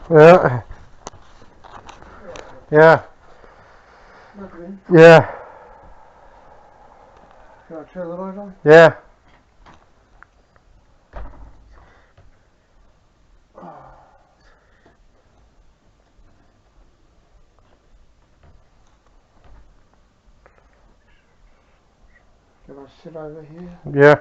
Yeah. Yeah. Nothing. Yeah. Can I turn the light on? Yeah. Can I sit over here? Yeah.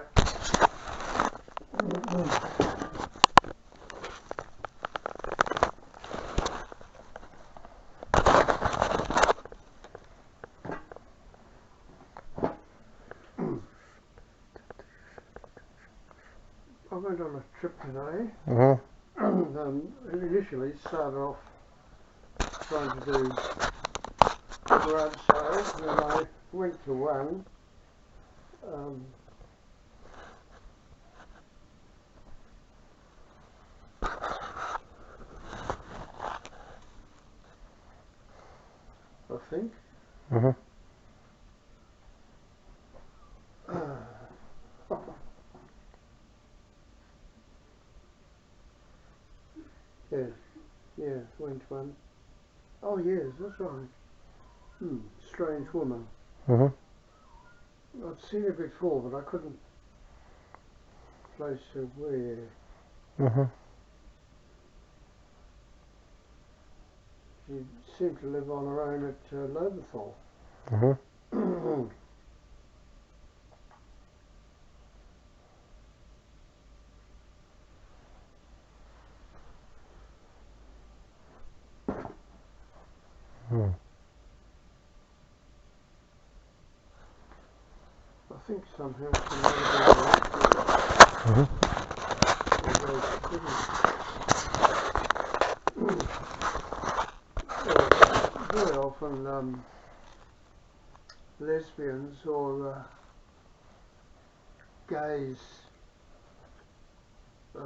I went on a trip today. Mhm. Initially started off trying to do garage sales, and then I went to one. I think. Mhm. Yeah, went to one. Oh yes, that's right. Strange woman. Mhm. I'd seen her before, but I couldn't place her where. Mhm. She seemed to live on her own at Loberthal. Mhm. Mhm. I think somehow she might have been Mhm. although she couldn't. Very often lesbians or gays,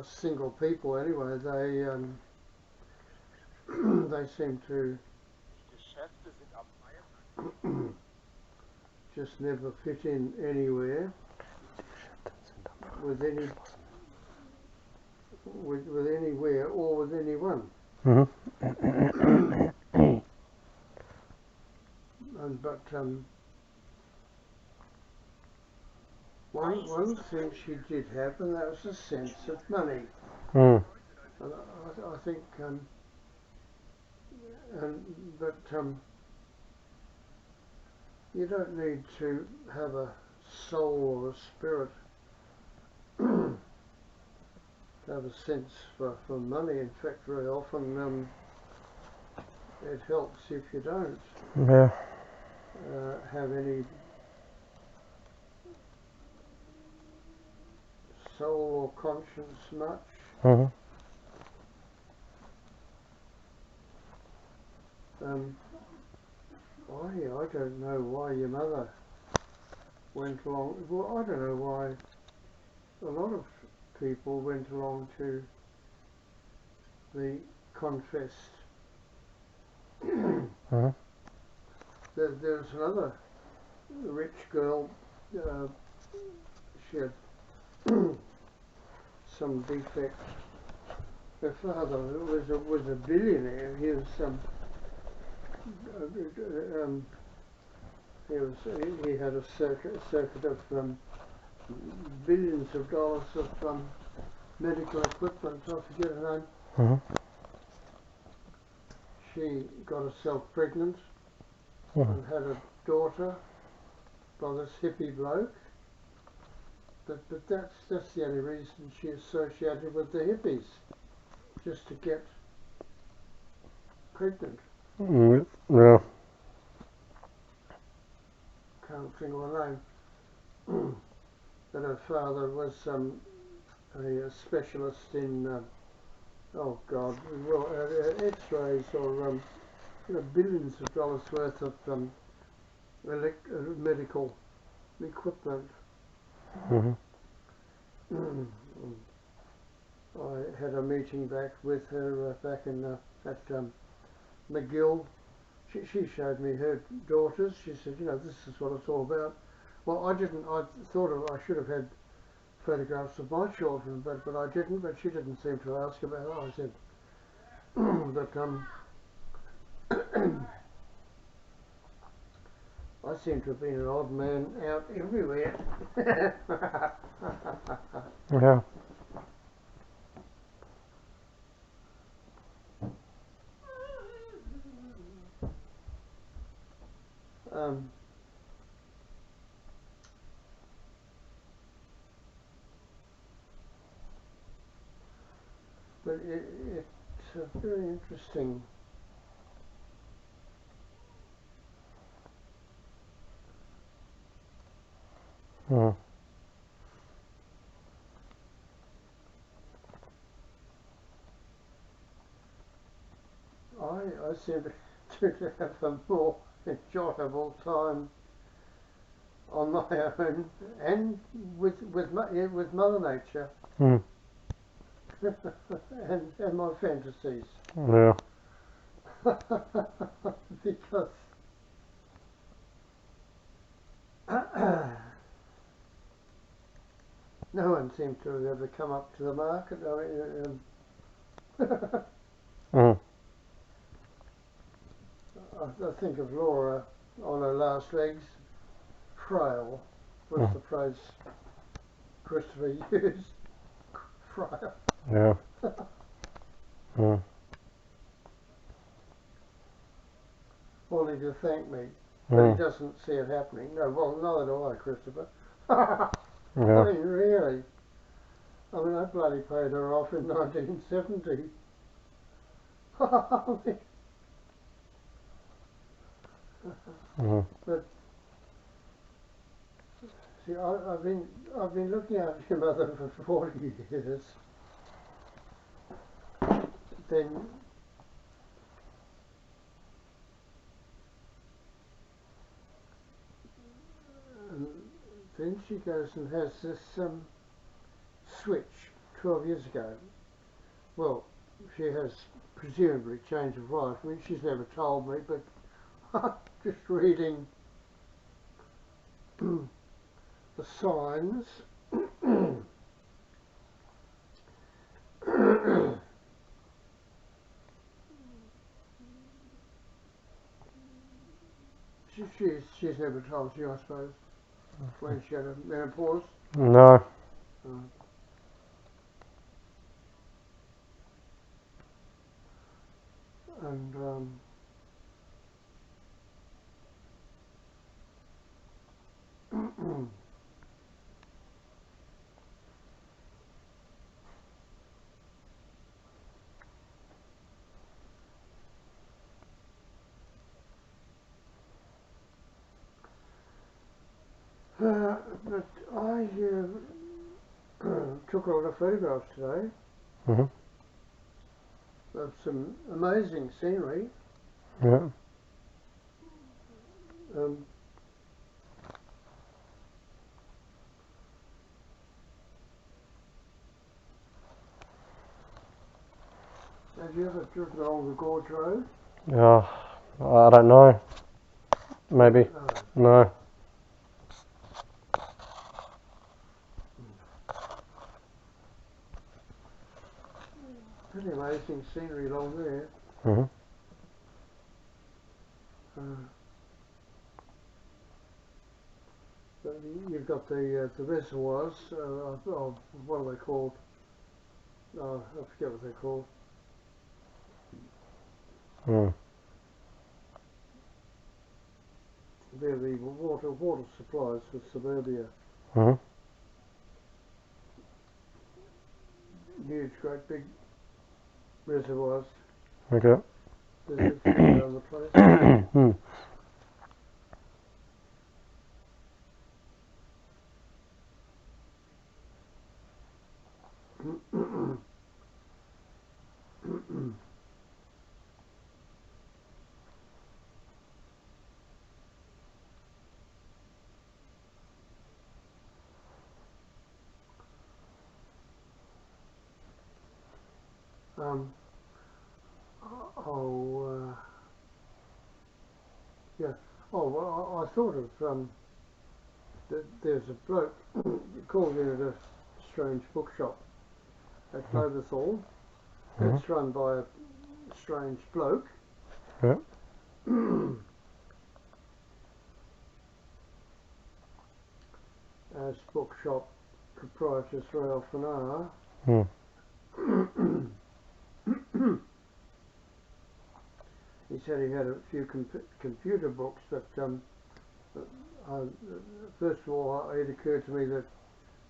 single people anyway, they seem to just never fit in anywhere with anywhere or with anyone. Mhm. But one thing she did have, and that was a sense of money. Mm. And I think, but you don't need to have a soul or a spirit to have a sense for money. In fact, very often it helps if you don't Yeah. have any soul or conscience much. Mhm. I don't know why your mother went along. Well, I don't know why a lot of people went along to the confessed. Mhm. There's another rich girl. She had some defect. Her father was a billionaire. He had a circuit of billions of dollars of medical equipment. I forget her name. Mhm. She got herself pregnant Mhm. and had a daughter by this hippie bloke. But that's the only reason she associated with the hippies, just to get pregnant. Mm. Yeah. Can't think of her name. But her father was a specialist in X-rays or billions of dollars worth of medical equipment. Mhm. I had a meeting back with her back in at McGill. She showed me her daughters. She said, this is what it's all about. Well, I didn't. I thought I should have had photographs of my children, but I didn't. But she didn't seem to ask about it. I said, but I seem to have been an odd man out everywhere. Yeah. um, but it's very interesting. Mm. I seem to have a more enjoyable time on my own and with Mother Nature Mm. and my fantasies. Yeah. Because no one seems to have ever come up to the market. I mean, Mm. I think of Laura on her last legs, frail was Mm. the phrase Christopher used. Frail. Yeah. Mm. Wanting to thank me, but he Mm. doesn't see it happening. No, well, neither do I, Christopher. I Yeah. mean, really. I mean, I bloody paid her off in 1970. Mm. But see, I've been looking after your mother for 40 years. Then then she goes and has this switch 12 years ago. Well, she has presumably change of life. I mean, she's never told me, but just reading the signs. She's never told you, I suppose, when she had a menopause. No. Uh, and but I took a lot of photographs today Mm-hmm. of some amazing scenery. Yeah. Um, have you ever driven along the Gorge Road? Yeah. I don't know. Maybe. No. No. Pretty amazing scenery along there. Mm-hmm. Uh, but you've got the reservoirs. What are they called? Oh, I forget what they're called. Mm. They're the water supplies for suburbia. Mm-hmm. Huge, great big reservoirs. Okay. There's a few around the place. Mm. um, oh, yeah. Oh, well, I thought of there's a bloke called in at a strange bookshop at Cloverthorne. Mm-hmm. It's run by strange bloke. Yeah. As bookshop proprietors very often are. Hmm. He said he had a few computer books, but first of all, it occurred to me that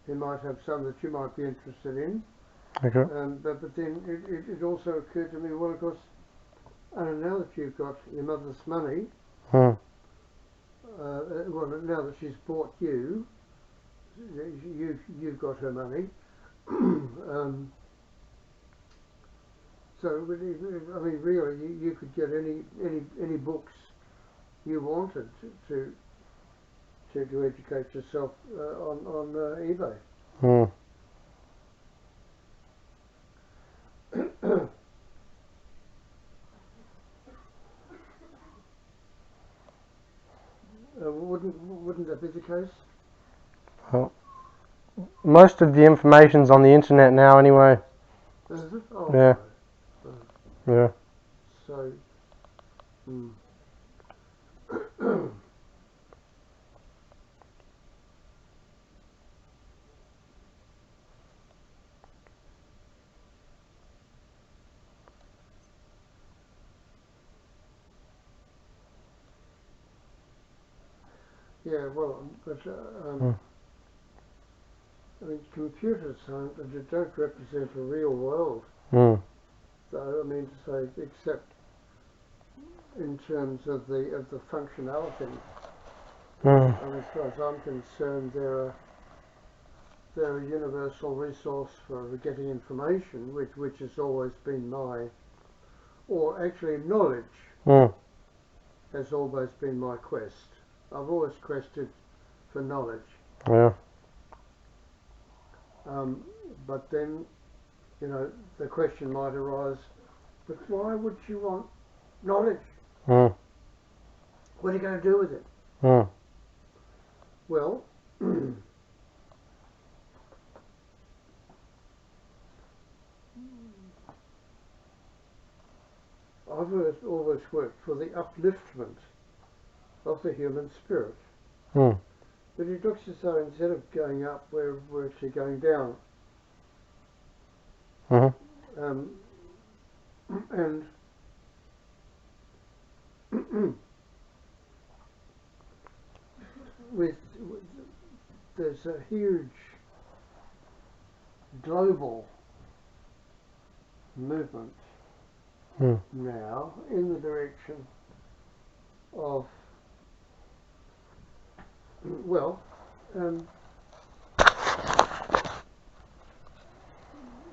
he might have some that you might be interested in. Okay. But then it also occurred to me, well, of course, now that you've got your mother's money, Hmm. well, now that she's bought you, you've got her money. So, I mean, really, you could get any books you wanted to educate yourself on eBay. Hmm. Wouldn't that be the case? Well, most of the information's on the internet now, anyway. Is it? Oh, Yeah. right. Yeah. So, yeah. Well, but Hmm. I mean, computers don't represent a real world. Hmm. So, I mean to say, except in terms of the functionality. Hmm. I mean, as far as I'm concerned, they're a universal resource for getting information, which has always been or actually knowledge Hmm. has always been my quest. I've always quested for knowledge. Yeah. But then, the question might arise, but why would you want knowledge? Hmm. What are you going to do with it? Hmm. Well, I've always worked for the upliftment of the human spirit. Hmm. But it looks as though instead of going up, we're actually going down. Hmm. And with there's a huge global movement Hmm. now in the direction of, well,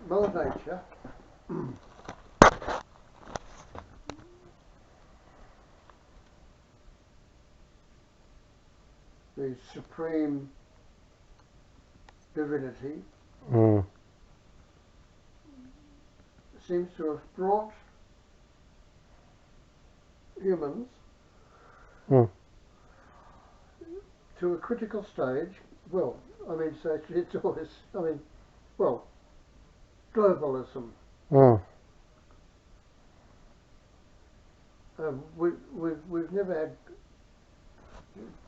Mother Nature the supreme divinity Hmm. seems to have brought humans Hmm. to a critical stage. Well, I mean, so it's always, I mean, well, globalism. Hmm. We've never had.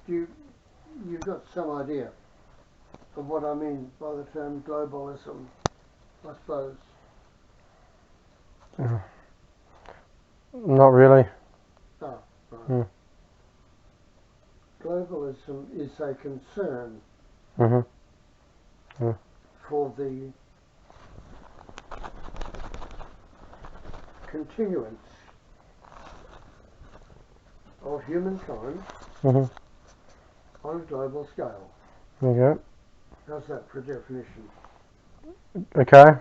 You've got some idea of what I mean by the term globalism, I suppose. Not really. Ah, right. Hmm. Globalism is a concern Hmm. Hmm. for the continuance of humankind Hmm. on a global scale. Okay. How's that for a definition? Okay.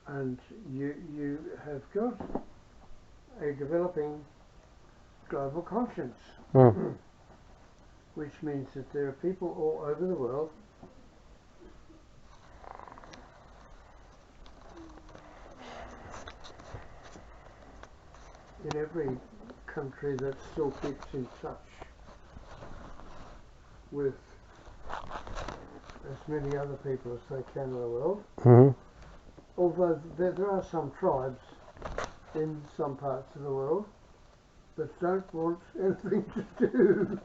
And you have got a developing global conscience, Hmm. which means that there are people all over the world in every country that still keeps in touch with as many other people as they can in the world. Mm-hmm. Although there are some tribes in some parts of the world that don't want anything to do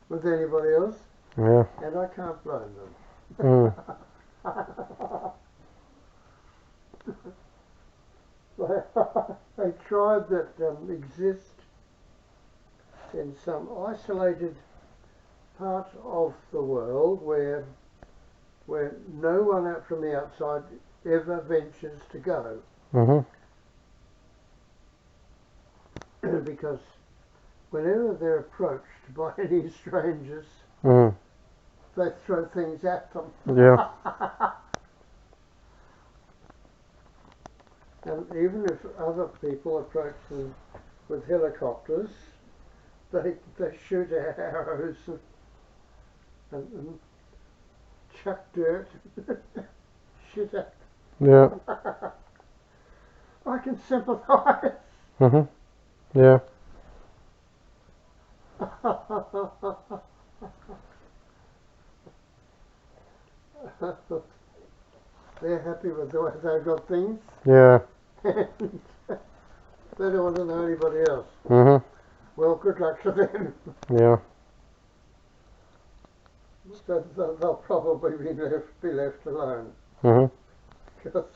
with anybody else, Yeah. and I can't blame them. Mm. A tribe that exists in some isolated part of the world where no one out from the outside ever ventures to go. Mm-hmm. Because whenever they're approached by any strangers, Mm. they throw things at them. Yeah. And even if other people approach them with helicopters, they shoot arrows and chuck dirt, shit at Yeah. I can sympathise. Mm-hmm. Yeah. They're happy with the way they've got things. Yeah. And they don't want to know anybody else. Mm-hmm. Well, good luck to them. Yeah. So they'll probably be left alone. Mm-hmm. Because,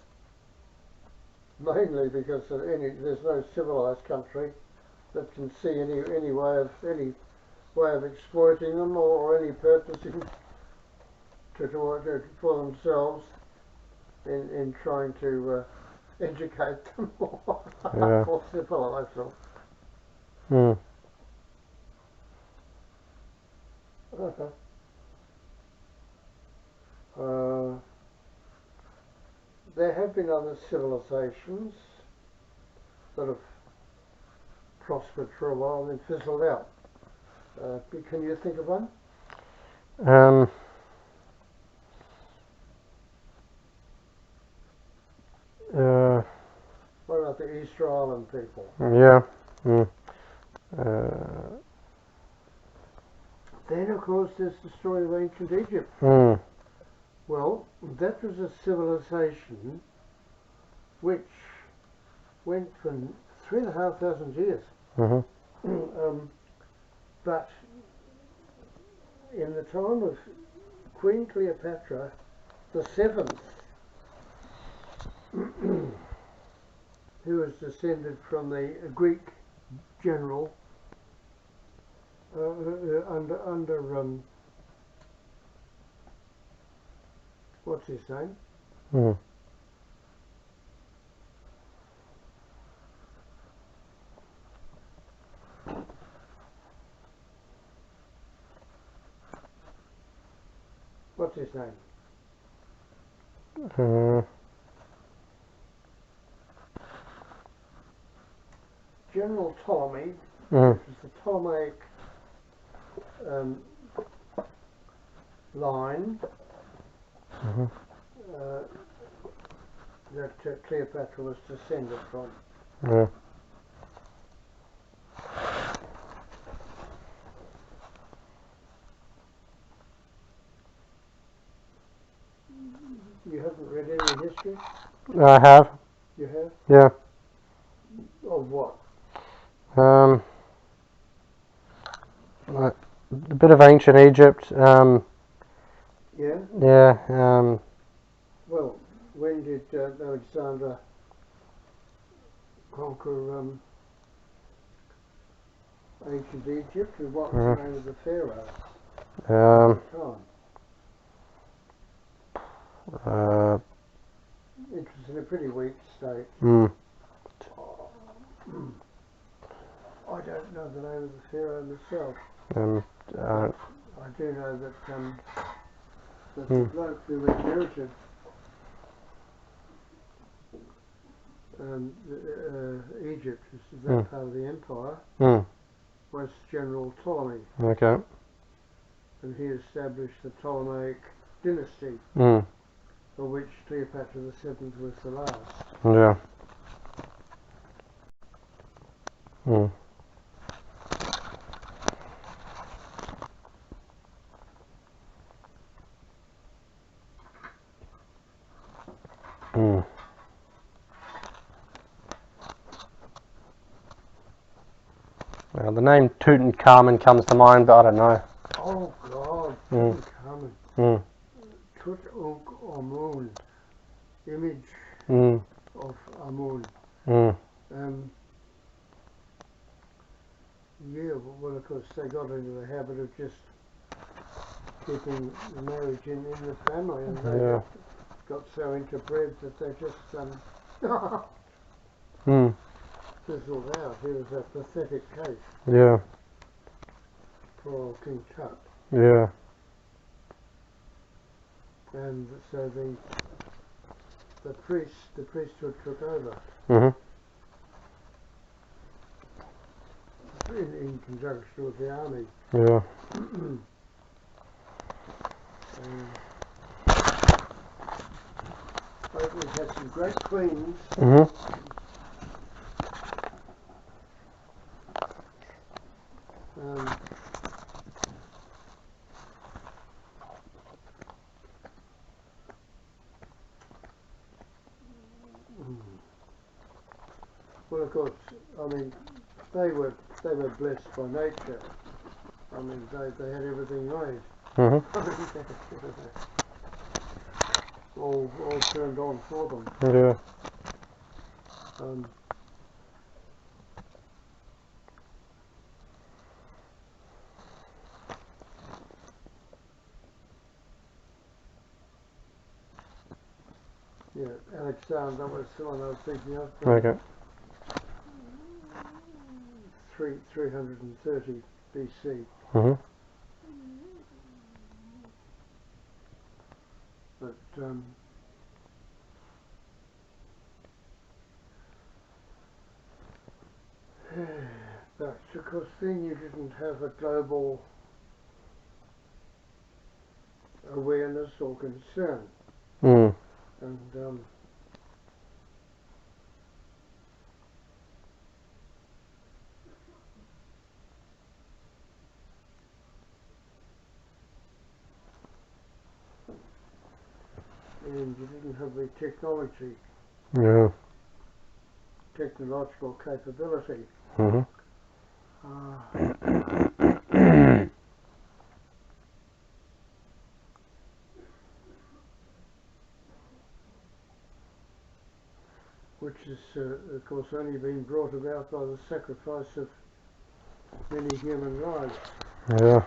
mainly because there's no civilised country that can see any way of exploiting them or any purposing for themselves in trying to educate them Yeah. or civilise them. Mm. There have been other civilisations that have prospered for a while and then fizzled out. Can you think of one? Um. What about the Easter Island people? Yeah. Mm. Uh. Then, of course, there's the story of ancient Egypt. Mm. Well, that was a civilization which went for 3,500 years. Mm-hmm. But in the time of Queen Cleopatra the Seventh, who was descended from the Greek general under what's his name? Mm. What's his name? General Ptolemy, Mm. which was the Ptolemaic line Mm-hmm. that Cleopatra was descended from. Yeah. You haven't read any history? I have. You have? Yeah. Of what? Like a bit of ancient Egypt. Yeah? Yeah. Well, when did Alexander conquer ancient Egypt, and what was the name of the pharaoh Um. at the time? It was in a pretty weak state. Mm. I don't know the name of the pharaoh myself. Um. I do know that the bloke who inherited Egypt, which is that part of the empire, was General Ptolemy, Okay. and he established the Ptolemaic dynasty, Mm. for which Cleopatra the Seventh was the last. Yeah. Mm. Well, the name Tutankhamun comes to mind, but I don't know. Oh God, Mm. Tutankhamun. Mm. Tutankhamun, image Mm. of Amun. Mm. Yeah, well, of course, they got into the habit of just keeping marriage in the family, and they Yeah. got so interbred that they just Mm. fizzled out. He was a pathetic case, Yeah. poor old King Tut. Yeah. And so the priesthood took over Mhm. in conjunction with the army. Yeah. We've had some great queens. Mhm. Um, well, of course, I mean, they were blessed by nature. I mean, they had everything made. Mhm. all turned on for them. Yeah. Yeah, Alexander was the one I was thinking of. Okay. 330 BC. Mhm. But but of course then you didn't have a global awareness or concern. Mm. And you didn't have the Yeah. technological capability. Mhm. Which is, of course, only been brought about by the sacrifice of many human lives Yeah.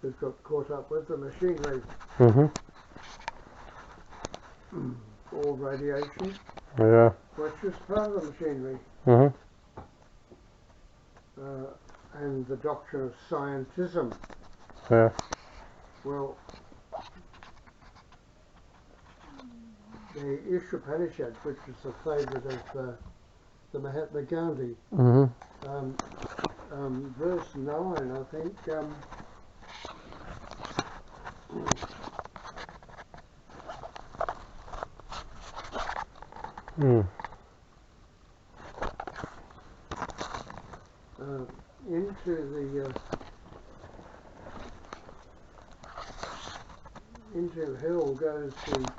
who've got caught up with the machinery Mhm. or radiation, Yeah. which is part of the machinery, Mhm. and the doctrine of scientism. Yeah. Well, the Upanishad, which was a favourite of the Mahatma Gandhi, Mhm. verse 9, I think, Mm. into hell goes the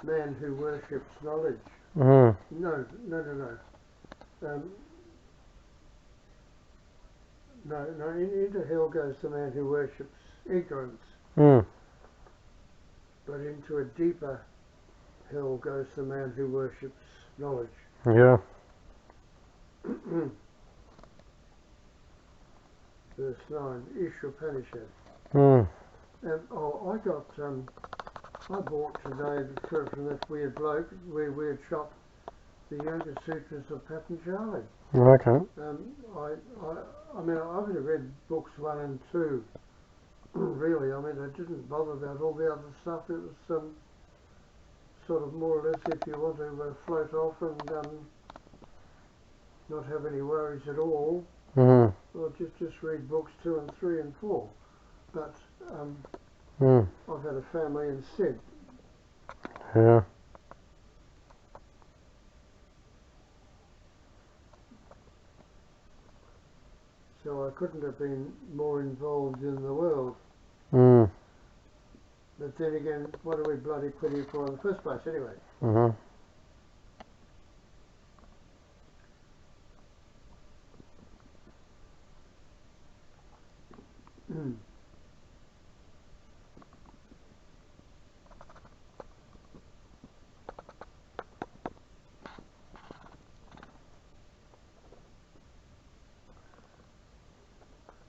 man who worships knowledge. Mhm. No. Into hell goes the man who worships ignorance. Mm. But into a deeper hell goes the man who worships knowledge. Yeah. Verse 9, Upanishad. Mm. I bought today from this weird bloke, weird shop, the Yoga Sutras of Patanjali. Okay. I mean, I've only read books 1 and 2, really. I mean, I didn't bother about all the other stuff. It was sort of more or less if you want to float off and not have any worries at all, Mhm. well, just read books 2 and 3 and 4. But Mm. I've had a family instead. Yeah. So I couldn't have been more involved in the world. Mm. But then again, what are we bloody quitting for in the first place anyway? Mhm.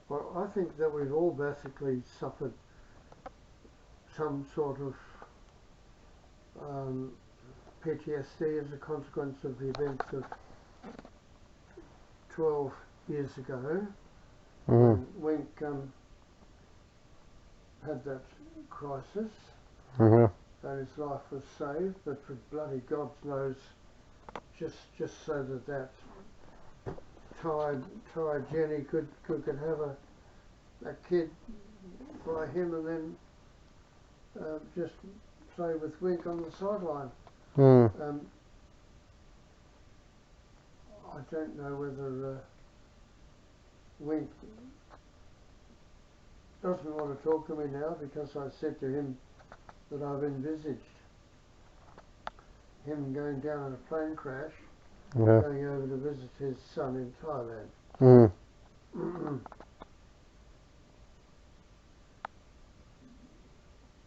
Well, I think that we've all basically suffered some sort of PTSD as a consequence of the events of 12 years ago when Wink had that crisis and his life was saved, but for bloody God knows, just so that tired Jenny could have a kid by him and then just play with Wink on the sideline. I don't know whether Wink doesn't want to talk to me now because I said to him that I've envisaged him going down in a plane crash, going over to visit his son in Thailand.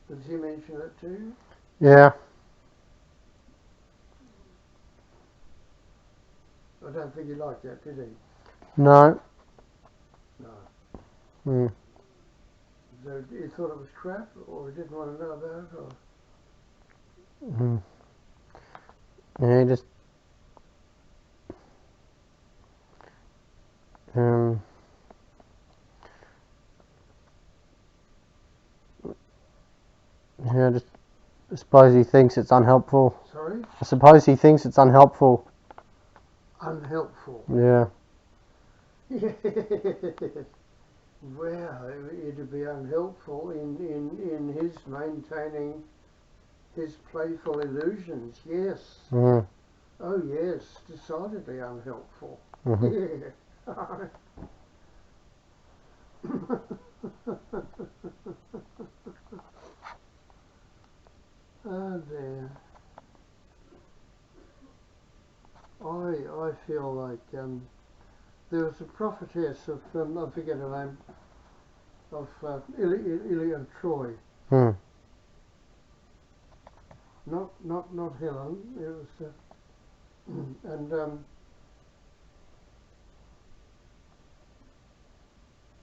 Did he mention that to you? Yeah. I don't think he liked that, did he? No. No. So he thought it was crap, or he didn't want to know about it, or? Yeah, he just yeah, just I suppose he thinks it's unhelpful. Sorry? I suppose he thinks it's unhelpful. Unhelpful? Yeah. Well, it'd be unhelpful in his maintaining his playful illusions, yes. Oh yes, decidedly unhelpful. Yeah. Oh dear. I feel like there was a prophetess of I forget her name, of Ilian Troy. Not Helen. It was and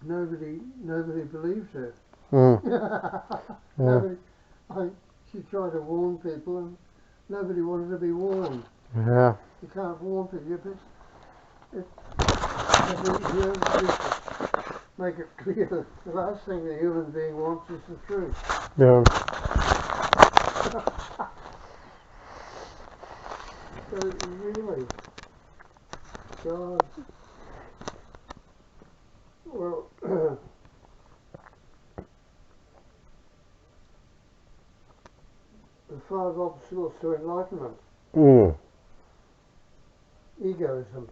nobody believed her. Nobody. She tried to warn people, and nobody wanted to be warned. Yeah. You can't warn people. You make it clear that the last thing a human being wants is the truth. Yeah. So really, God. Well, the 5 obstacles to enlightenment. Egoism.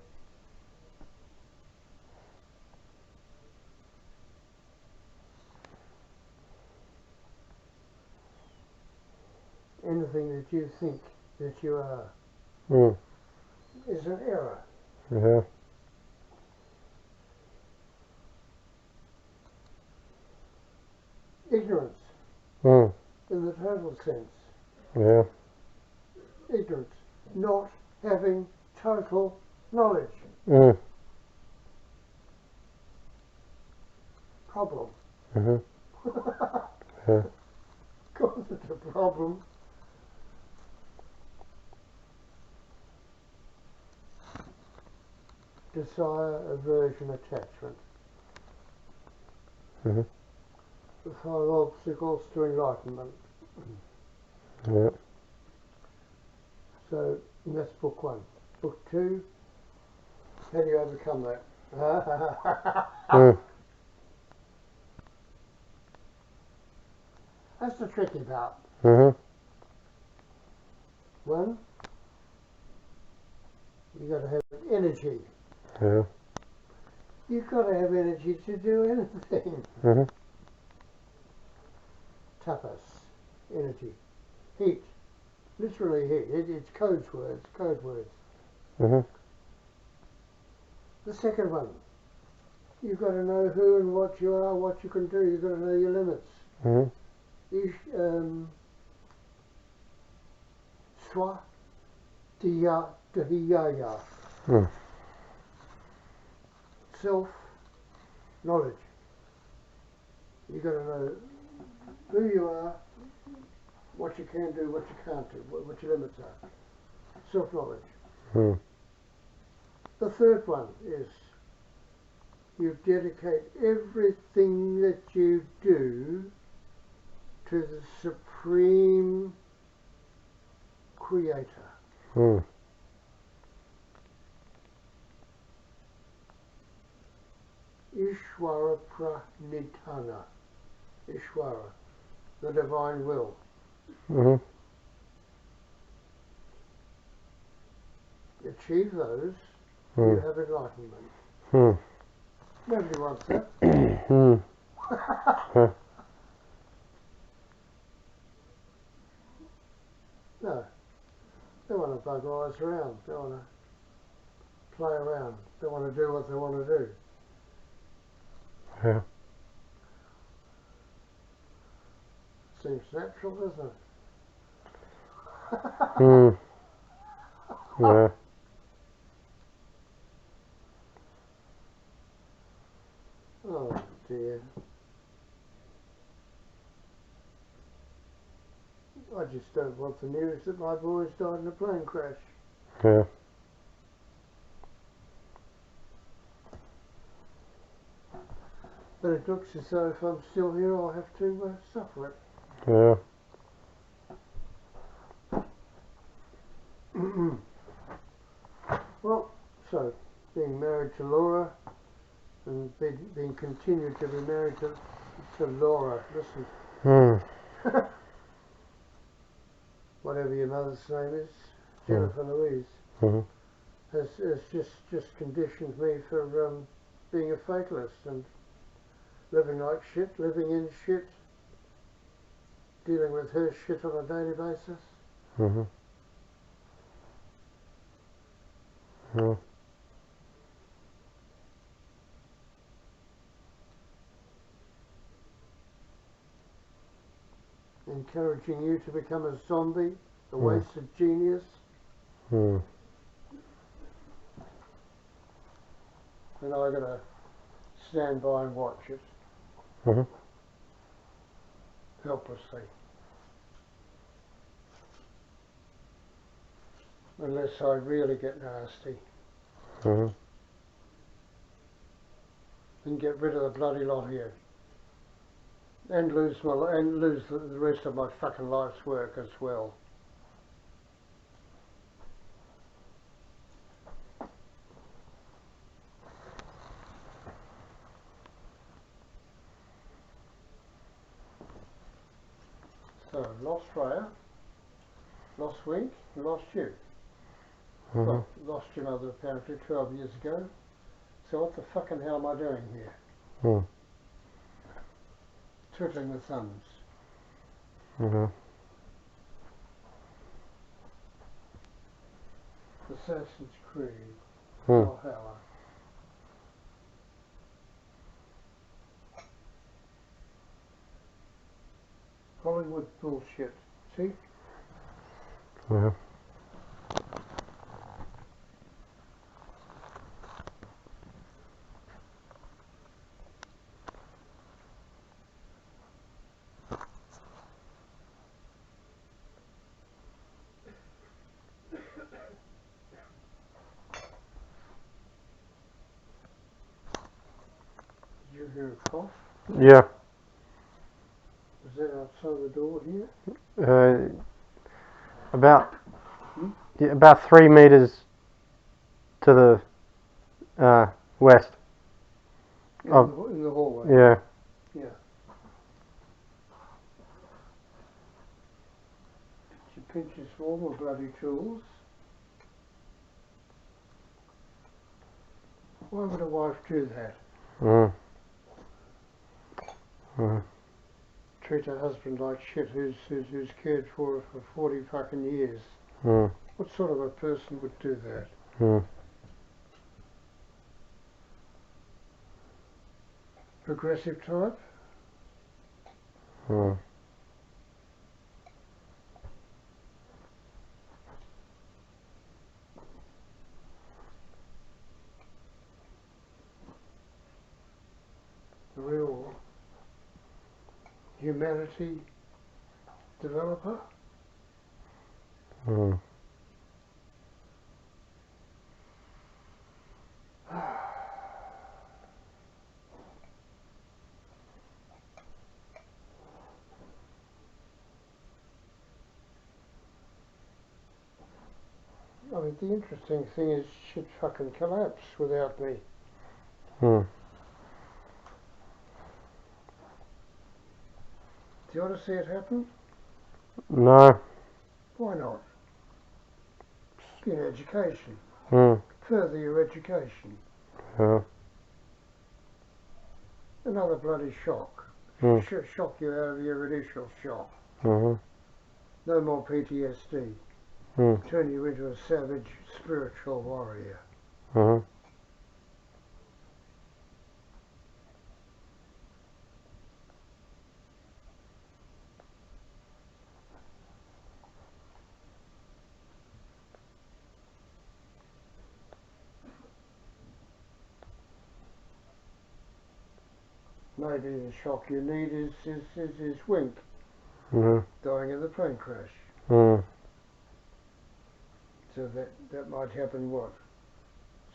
Anything that you think that you are is an error. Yeah. Ignorance, in the total sense. Yeah. Ignorance, not having total knowledge. Problem. Yeah. Because it's a problem. Desire, aversion, attachment. The 5 obstacles to enlightenment. Yeah. So that's book 1. Book 2, how do you overcome that? That's the tricky part. 1, you got to have energy. Yeah. You've got to have energy to do anything. Tapas, energy, heat, literally heat. It's code words. The second one, you've got to know who and what you are, what you can do. You've got to know your limits. Swa, diya, dahiyaya. Self, knowledge. You got to know who you are, what you can do, what you can't do, what your limits are. Self-knowledge. Mm. The third one is you dedicate everything that you do to the Supreme Creator. Mm. Ishvara Pranidhana. Ishvara, the divine will. Mm-hmm. You achieve those, you Mm. have enlightenment. Mm. Nobody wants that. Mm. No. They want to bug eyes around. They want to play around. They want to do what they want to do. Yeah. Seems natural, doesn't it? Mm. Yeah. Oh dear. I just don't want the news that my boys died in a plane crash. Yeah. But it looks as though if I'm still here I'll have to suffer Yeah. it. Well, so being married to Laura and being continued to be married to Laura, listen, Mm. whatever your mother's name is, Jennifer Louise, Mm-hmm. has just conditioned me for being a fatalist and living like shit, living in shit, dealing with her shit on a daily basis. Mm-hmm. Yeah. Encouraging you to become a zombie, a Mm. wasted genius, Mm. and I gotta stand by and watch it Mm-hmm. helplessly. Unless I really get nasty Mm-hmm. and get rid of the bloody lot of you. And lose the rest of my fucking life's work as well. So lost Freya, lost Wink, and lost you. Mm-hmm. Well, lost your mother apparently 12 years ago. So what the fucking hell am I doing here? Mm. Twiddling the thumbs. Mm-hmm. Assassin's Creed. Mm. Valhalla. Hollywood bullshit. See? Yeah. Did you hear a cough? Yeah. Is that outside the door here? About Hmm? yeah, about 3 meters to the west. In the hallway? Yeah. Yeah. Did you pinch his form with bloody tools? Why would a wife do that? Mm. Mm. Treat her husband like shit who's cared for her for 40 fucking years. Mm. What sort of a person would do that? Mm. Progressive type? Mm. Real humanity developer. Mm. I mean, the interesting thing is she'd fucking collapse without me. Mm. Do you want to see it happen? No. Why not? Get an education. Mm. Further your education. Yeah. Another bloody shock. Mm. Shock you out of your initial shock. Mhm. No more PTSD. Mm. Turn you into a savage spiritual warrior. Mhm. Maybe the shock you need is Wink Mhm. dying in the plane crash. Mm. So that might happen what?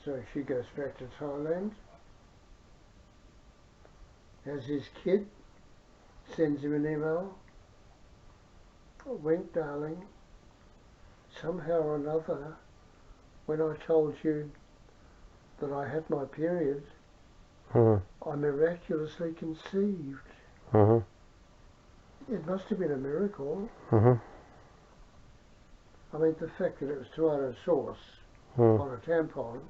So she goes back to Thailand, has his kid, sends him an email. Wink, darling, somehow or another, when I told you that I had my period, Mhm. I miraculously conceived. Mhm. It must have been a miracle. Mhm. I mean, the fact that it was tomato sauce Mm. on a tampon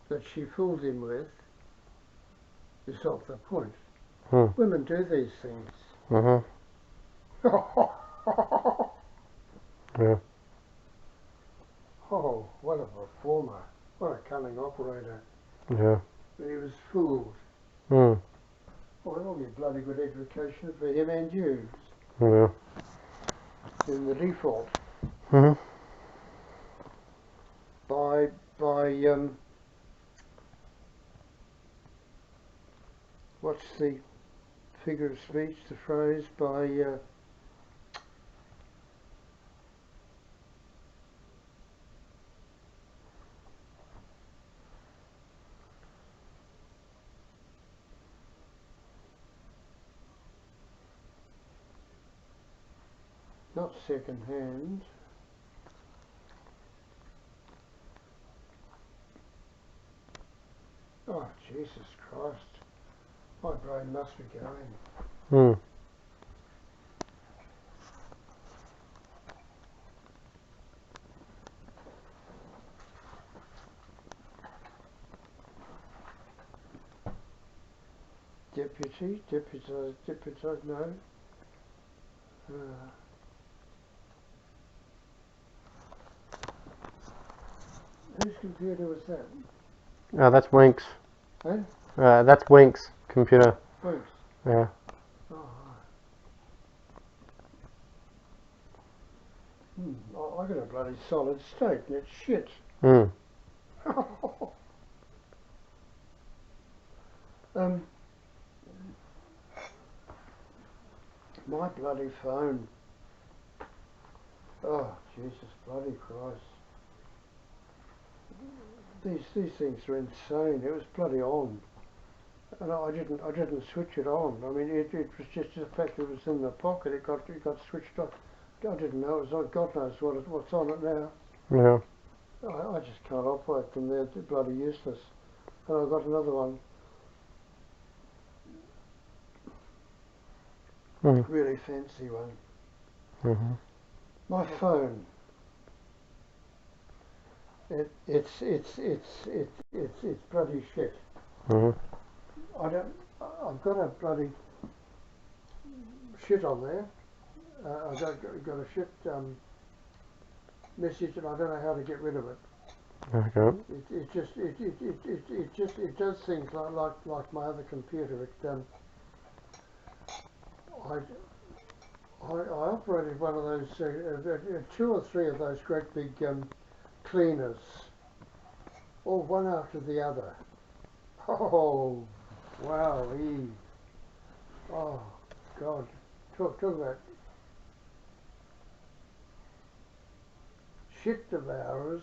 that she fooled him with is not the point. Mm. Women do these things. Mhm. Yeah. Oh, what a performer. What a cunning operator. Yeah. But he was fooled. Mm. Well, it'll be bloody good education for him and you Yeah. in the default. Mhm. By what's the figure of speech, the phrase, by not second hand. Oh, Jesus Christ. My brain must be going. Mm. Deputise, no. Whose computer was that? That's Wink's. Eh? That's Wink's computer. Thanks. Yeah. Oh, I got a bloody solid state and it's shit. Mm. My bloody phone. Oh, Jesus bloody Christ. These things are insane. It was bloody on. And I didn't switch it on. I mean, it was just the fact that it was in the pocket. It got switched on. I didn't know it was on. God knows what's on it now. Yeah. I just can't operate them. They're bloody useless. And I've got another one, Mm. really fancy one. Mhm. My phone. It's bloody shit. Mhm. I've got a bloody shit on there. I've got a shit message and I don't know how to get rid of it. Okay. It does things like my other computer. I operated one of those two or three of those great big cleaners, all one after the other. Oh, wow, oh God. talk about shit devourers,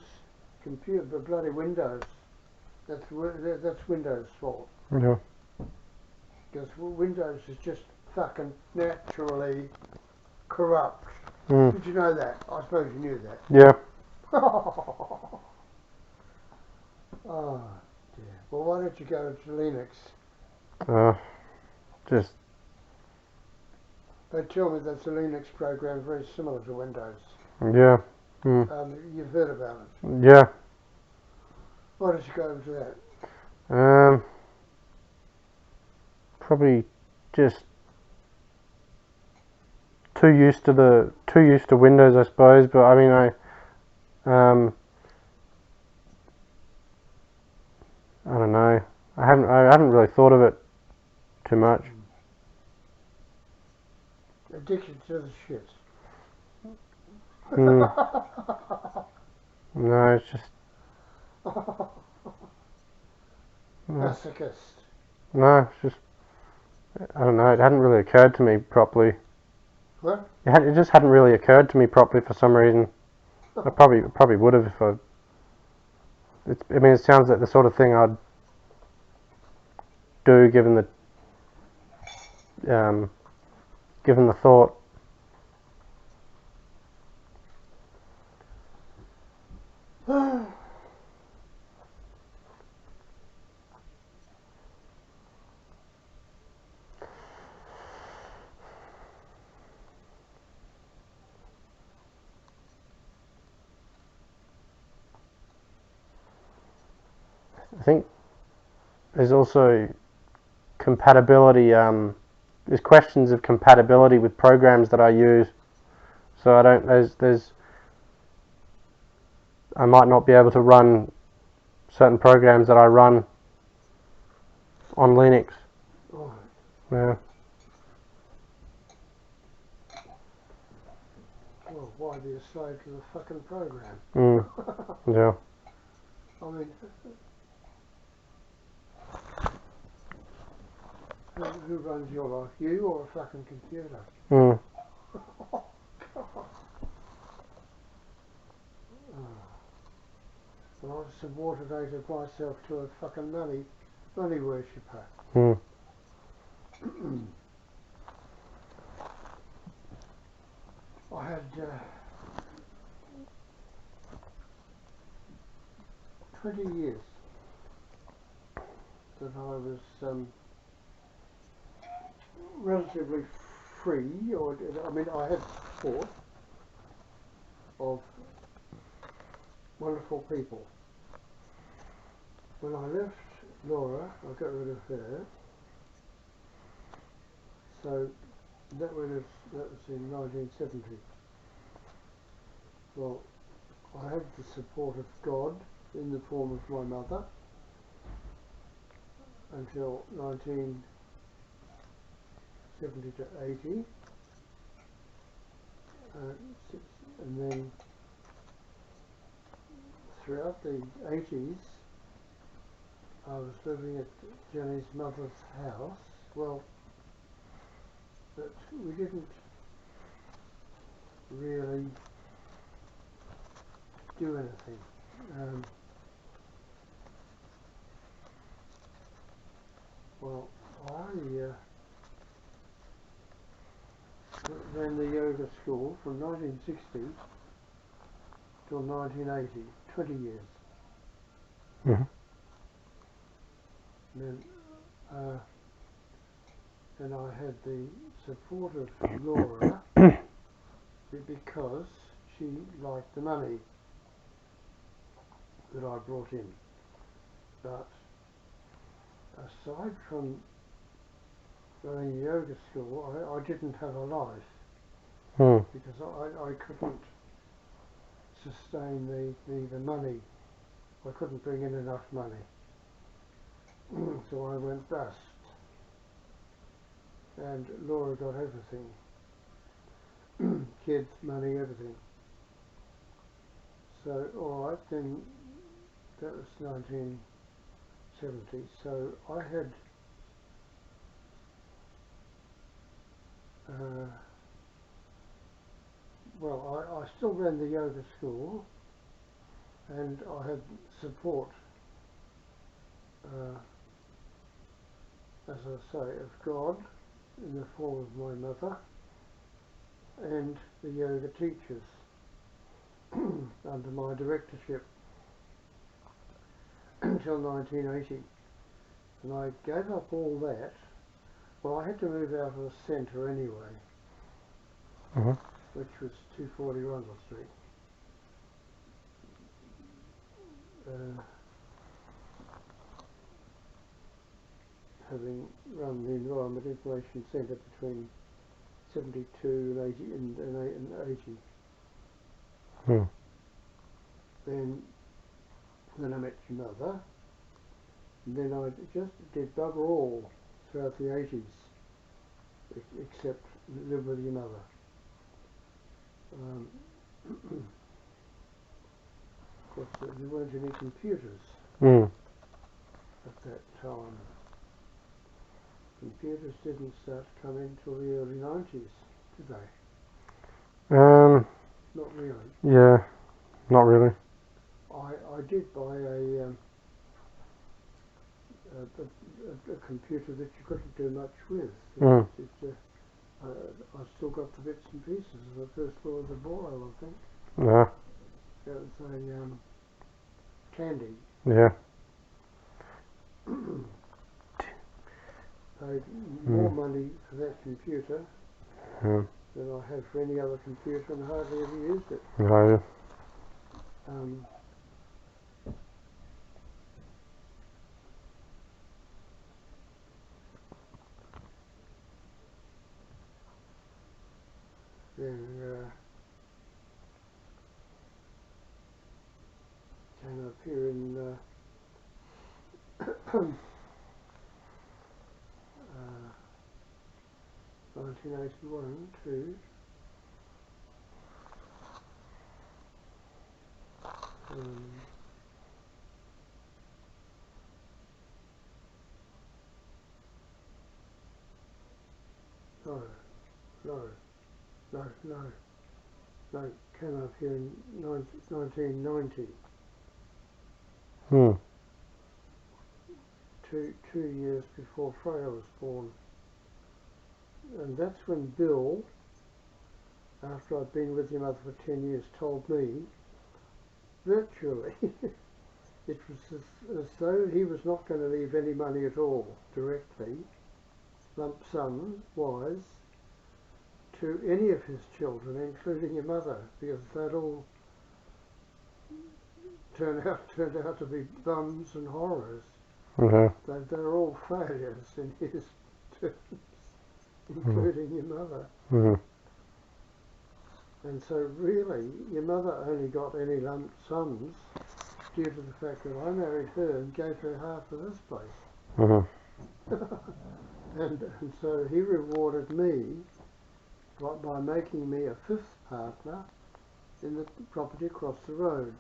computer, but bloody Windows. That's Windows' fault. Yeah. Because Windows is just fucking naturally corrupt. Mm. Did you know that? I suppose you knew that. Yeah. Oh dear. Well, why don't you go to Linux? Just. They tell me that the Linux program is very similar to Windows. Yeah. Mm. You've heard about it. Yeah. Why don't you go over to that? Probably just too used to Windows, I suppose. But I mean, I don't know. I haven't really thought of it too much. Addicted to the shit. No, it's just Masochist. no, it's just I don't know. It hadn't really occurred to me properly. What? It just hadn't really occurred to me properly for some reason. I probably would have if I. I mean, it sounds like the sort of thing I'd do given the thought. I think there's also compatibility. There's questions of compatibility with programs that I use. So I don't. I might not be able to run certain programs that I run on Linux. Right. Yeah. Well, why be a slave to the fucking program? Yeah. I mean, who runs your life? You or a fucking computer? Mm. And I subordinated myself to a fucking money worshipper. Mm. I had 20 years that I was relatively free, or I mean, I had support of wonderful people. When I left Laura, I got rid of her. So that was in 1970. Well, I had the support of God in the form of my mother until 1970 to 80, and then throughout the 80s I was living at Jenny's mother's house. Well, but we didn't really do anything. Well, I ran the yoga school from 1960 till 1980, 20 years. Mm-hmm. And I had the support of Laura because she liked the money that I brought in. But aside from running yoga school, I didn't have a life because I couldn't sustain the money. I couldn't bring in enough money. So I went bust. And Laura got everything. Kids, money, everything. So, alright, then that was 1970. So I had uh, well, I still ran the yoga school, and I had support, as I say, of God in the form of my mother and the yoga teachers under my directorship until 1980. And I gave up all that. Well, I had to move out of the centre anyway, Mm-hmm. which was 240 Rundle Street. Having run the Environment Information Centre between 72 and 80 and 80. Mm. Then I met your mother, and then I just did bugger all throughout the 80s, except live with your mother. Of course, there weren't any computers Mm. at that time. Computers didn't start to come in till the early 90s, did they? Not really. Yeah, not really. I did buy a computer that you couldn't do much with. Mm. I still got the bits and pieces of the first floor of the Boyle, I think. Yeah. It was a Tandy. Yeah. Paid more money for that computer Mm. than I have for any other computer, and hardly ever used it. No. Then came up here in 1981 to no, no, no, no, no, came up here in 1990, Mm. two years before Freya was born. And that's when Bill, after I'd been with your mother for 10 years, told me, virtually, it was as though he was not going to leave any money at all, directly, lump sum wise, to any of his children, including your mother, because they'd all turned out to be bums and horrors. Mm-hmm. They're all failures in his terms, including your mother. Mm-hmm. And so really, your mother only got any lump sums due to the fact that I married her and gave her half of this place. Mm-hmm. and so he rewarded me by making me a fifth partner in the property across the road.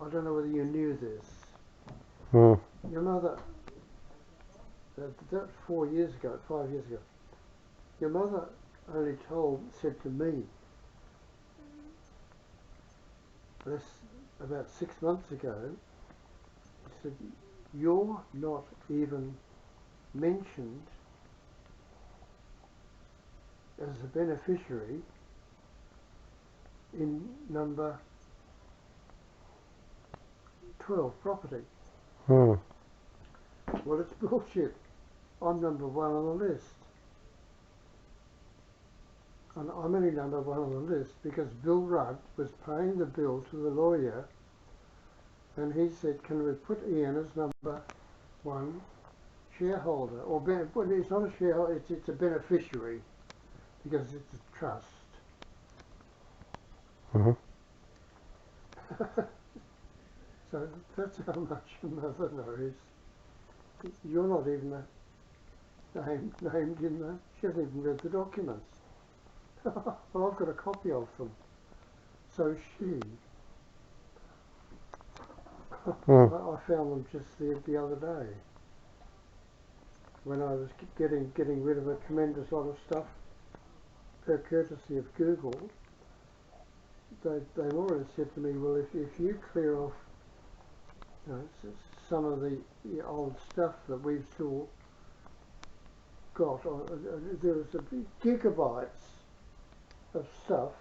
I don't know whether you knew this. Mm. Your mother, that was 4 years ago, 5 years ago, your mother only said to me, about 6 months ago, she said, you're not even mentioned as a beneficiary in number 12 property. Mm. Well, it's bullshit. I'm number one on the list. And I'm only number one on the list because Bill Rudd was paying the bill to the lawyer, and he said, can we put Ian as number one shareholder? Well, it's not a shareholder, it's a beneficiary because it's a trust. Mm-hmm. So that's how much your mother knows. You're not even named in the... She hasn't even read the documents. Well, I've got a copy of them. So she... I found them just the other day when I was getting rid of a tremendous lot of stuff courtesy of Google, they more or less said to me, well, if you clear off some of the old stuff that we've still got, there was gigabytes of stuff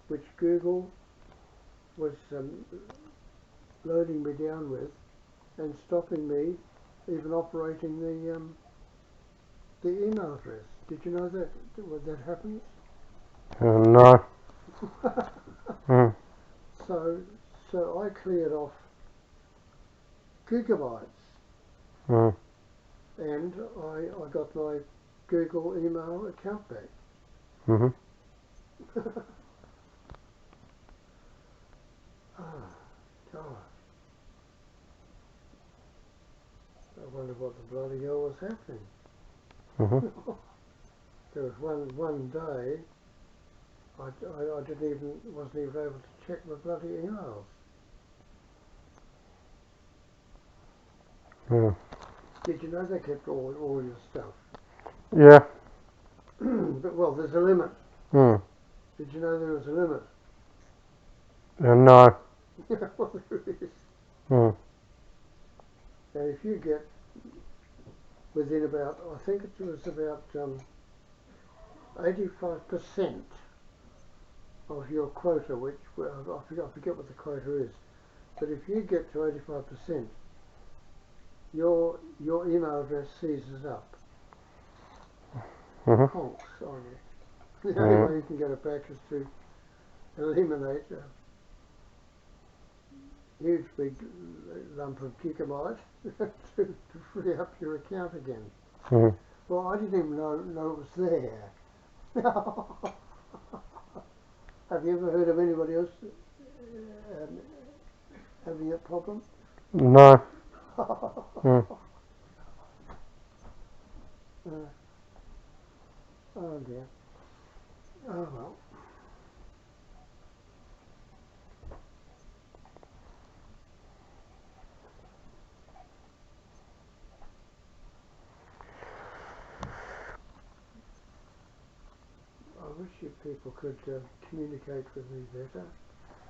which Google was loading me down with and stopping me even operating the email address. Did you know that happens? No. Mm. So I cleared off gigabytes, Mm. and I got my Google email account back. Mhm. Ah, God. I wonder what the bloody hell was happening. Mhm. There was one day I wasn't even able to check my bloody emails. Mm. Did you know they kept all your stuff? Yeah. But well, there's a limit. Mm. Did you know there was a limit? No. Well, there is. Mm. And if you get within about, I think it was about 85% of your quota, which I forget what the quota is, but if you get to 85%, your email address seizes up. Mhm. Honks on you. The only way you can get it back is to eliminate a huge big lump of gigabyte to free up your account again. Mhm. Well, I didn't even know it was there. Have you ever heard of anybody else having that problem? No. Mm. Oh dear. Oh well. I wish you people could communicate with me better.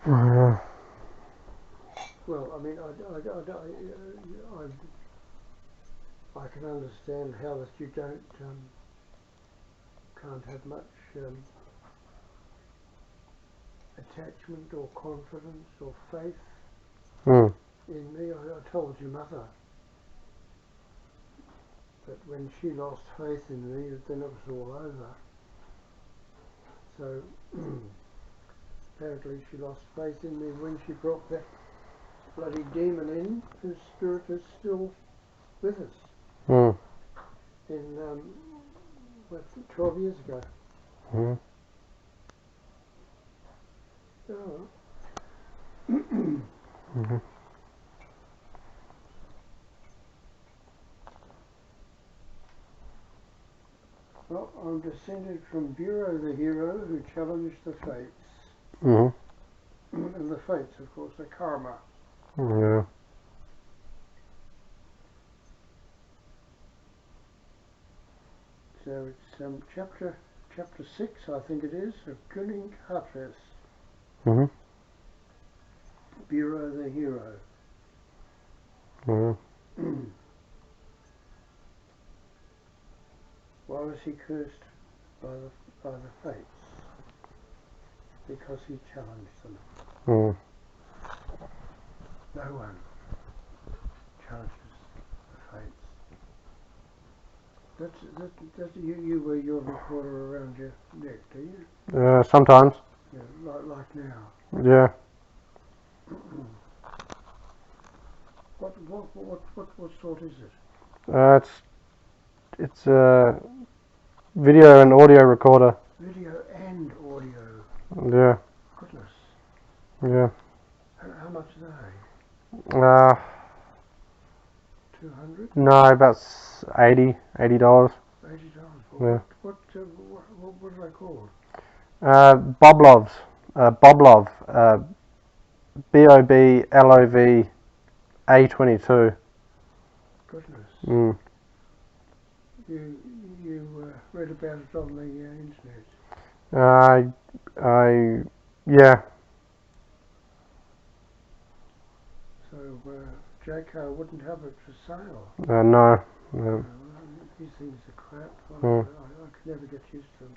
Yeah. Well, I mean, I can understand how that you can't have much attachment or confidence or faith Mm. in me. I told your mother that when she lost faith in me, then it was all over. So apparently she lost faith in me when she brought that bloody demon in, whose spirit is still with us. Mm. In 12 years ago. Mm. Oh. Mhm. Well, I'm descended from Bureau the hero who challenged the fates. Mhm. And the fates, of course, are karma. Yeah. So it's chapter 6, I think it is, of Kuning Hatres, Mhm. Bureau the hero. Mhm. Why was he cursed by the fates? Because he challenged them. Mm. No one challenges the fates. That's you wear your recorder around your neck, do you? Sometimes. Yeah, like now. Yeah. What sort is it? It's a video and audio recorder. Video and audio. Yeah. Goodness. Yeah. How much are they? Uh, 200? no, about $80. $80. Yeah. Well, what are they called? Boblovs. Boblov. Boblov A22. Goodness. Mm. You read about it on the internet. I yeah. So JK wouldn't have it for sale. No. No. These things are crap. Mm. I could never get used to them.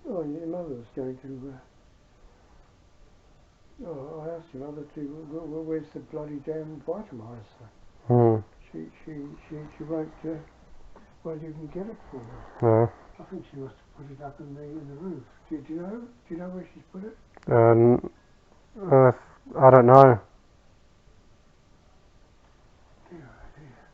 Oh, your mother was going to. I asked your mother to. Where's the bloody damn Vitamizer? Mm. She won't even get it for me. No. I think she must have put it up in the roof. Do you know? Do you know where she's put it? Uh, I don't know. Dear, dear.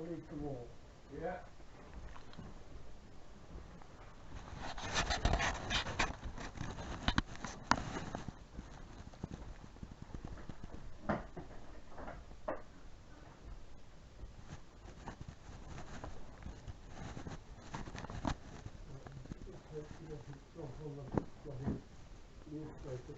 I'll eat them all. Yeah. It's on the bloody newspaper.